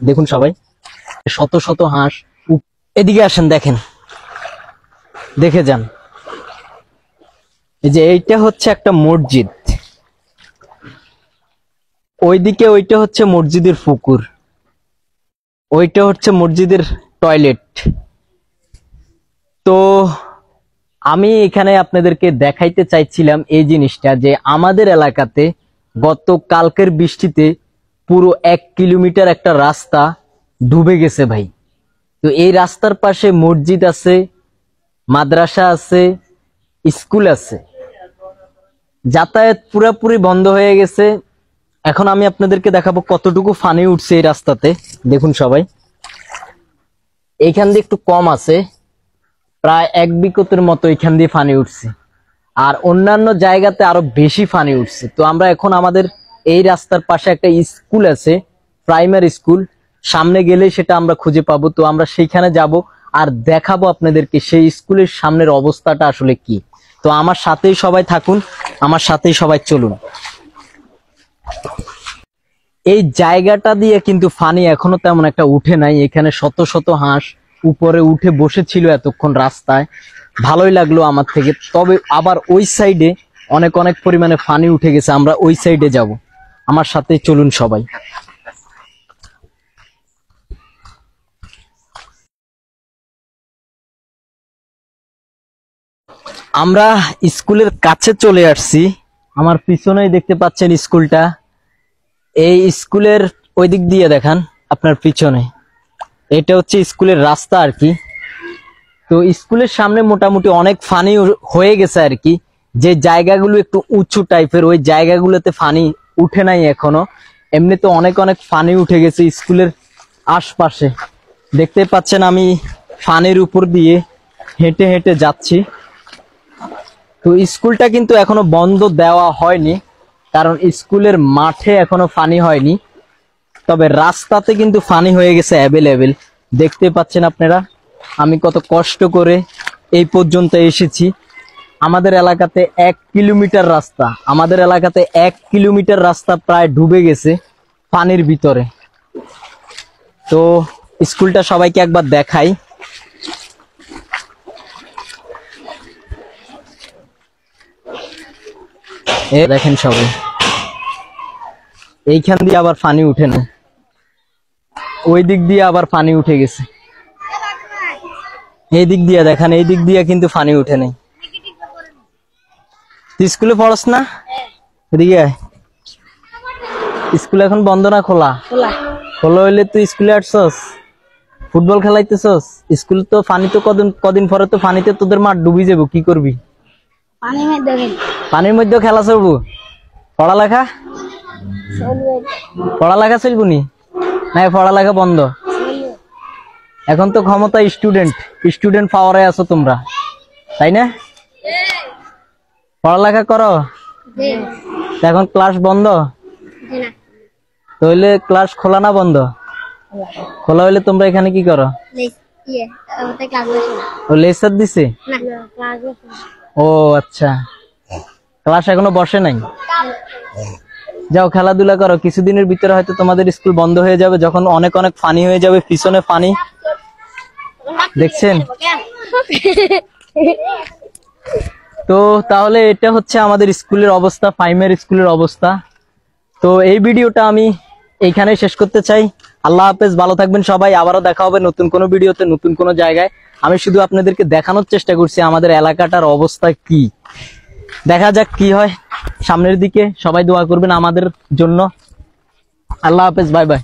দেখুন সবাই, শত শত হাঁস। এদিকে আসেন, দেখেন, দেখে যান। এই যে এইটা হচ্ছে একটা মসজিদ, ওইদিকে ওইটা হচ্ছে মসজিদের পুকুর, ওইটা হচ্ছে মসজিদের টয়লেট। তো আমি এখানে আপনাদেরকে দেখাইতে চাইছিলাম এই জিনিসটা, যে আমাদের এলাকাতে গত কালকের বৃষ্টিতে পুরো 1 কিলোমিটার একটা রাস্তা ডুবে গেছে ভাই। তো এই রাস্তার পাশে মসজিদ আছে, মাদ্রাসা আছে, স্কুল আছে, যাতায়াত পুরোপুরি বন্ধ হয়ে গেছে। এখন আমি আপনাদেরকে দেখাবো কতটুকু পানি উঠছে এই রাস্তাতে। দেখুন সবাই, এইখান দিয়ে একটু কম আছে, প্রায় 1 বিঘতের মতো এখান দিয়ে পানি উঠছে, আর অন্যান্য জায়গাতে আরো বেশি পানি উঠছে। তো আমরা এখন আমাদের এই রাস্তার পাশে একটা স্কুল আছে, প্রাইমারি স্কুল, সামনে গেলে সেটা আমরা খুঁজে পাবো। তো আমরা সেইখানে যাব আর দেখাবো আপনাদেরকে সেই স্কুলের সামনের অবস্থাটা আসলে কি। তো আমার সাথেই সবাই থাকুন, আমার সাথেই সবাই চলুন। এই জায়গাটা দিয়ে কিন্তু পানি এখনো তেমন একটা উঠে নাই। এখানে শত শত হাঁস উপরে উঠে বসেছিল এতক্ষণ রাস্তায়, ভালোই লাগলো আমার থেকে। তবে আবার ওই সাইডে অনেক অনেক পরিমাণে পানি উঠে গেছে, আমরা ওই সাইডে যাব, আমার সাথে চলুন সবাই। আমরা স্কুলের কাছে চলে আসছি, আমার পিছনেই দেখতে পাচ্ছেন স্কুলটা। এই স্কুলের ওই দিক দিয়ে দেখান আপনার পিছনে, এটা হচ্ছে স্কুলের রাস্তা আর কি। তো স্কুলের সামনে মোটামুটি অনেক পানি হয়ে গেছে আর কি। যে জায়গাগুলো একটু উঁচু টাইপের, ওই জায়গাগুলোতে পানি উঠে নাই এখনো। এমনিতে অনেক অনেক পানি উঠে গেছে স্কুলের আশপাশে। দেখতে পাচ্ছেন আমি পানির উপর দিয়ে হেঁটে হেঁটে যাচ্ছি। তো স্কুলটা কিন্তু এখনো বন্ধ দেওয়া হয়নি, কারণ স্কুলের মাঠে এখনো পানি হয়নি। তবে রাস্তাতে কিন্তু পানি হয়ে গেছে অ্যাভেলেবেল। দেখতে পাচ্ছেন আপনারা আমি কত কষ্ট করে এই পর্যন্ত এসেছি। আমাদের এলাকাতে 1 কিলোমিটার রাস্তা, আমাদের এলাকাতে 1 কিলোমিটার রাস্তা প্রায় ডুবে গেছে পানির ভিতরে। তো স্কুলটা সবাইকে একবার দেখাই। দেখেন সবাই, এইখান দিয়ে আবার পানি উঠে না, ওই দিক দিয়ে আবার পানি উঠে গেছে। এই দিক দিয়ে দেখেন, এই দিক দিয়ে কিন্তু পানি উঠে নাই। তুই স্কুলে পড়স না? এদিকে স্কুল এখন বন্ধ না খোলা? খোলা হইলে তুই স্কুলে আসছস, ফুটবল খেলাইতেছস। স্কুল তো পানি তো কদিন পরে তো পানিতে তোদের মাঠ ডুবি যাবো, কি করবি? পানির মধ্যে খেলা চলবো? পড়ালেখা পড়ালেখা চলবো নি? না পড়ালেখা বন্ধ? এখন তো ক্ষমতা স্টুডেন্ট পাওয়ারে আছো তোমরা, তাই না? পড়ালেখা করো, এখন ক্লাস বন্ধ? তাহলে ক্লাস খোলা না বন্ধ? খোলা হইলে তোমরা এখানে কি করো? লেকচার দিছে? ও আচ্ছা, ক্লাস এখনো বসে নাই। যাও খেলাধুলা করো, কিছুদিনের ভিতরে হয়তো তোমাদের স্কুল বন্ধ হয়ে যাবে, যখন অনেক অনেক পানি হয়ে যাবে। পিছনে পানি দেখছেন? তো তাহলে এটা হচ্ছে আমাদের স্কুলের অবস্থা, প্রাইমারি স্কুলের অবস্থা। তো এই ভিডিওটা আমি এইখানে শেষ করতে চাই। আল্লাহ হাফেজ, ভালো থাকবেন সবাই। আবারও দেখা হবে নতুন কোনো ভিডিওতে, নতুন কোনো জায়গায়। আমি শুধু আপনাদেরকে দেখানোর চেষ্টা করছি আমাদের এলাকাটার অবস্থা কি। দেখা যাক কি হয় সামনের দিকে। সবাই দোয়া করবেন আমাদের জন্য। আল্লাহ হাফেজ, বাই বাই।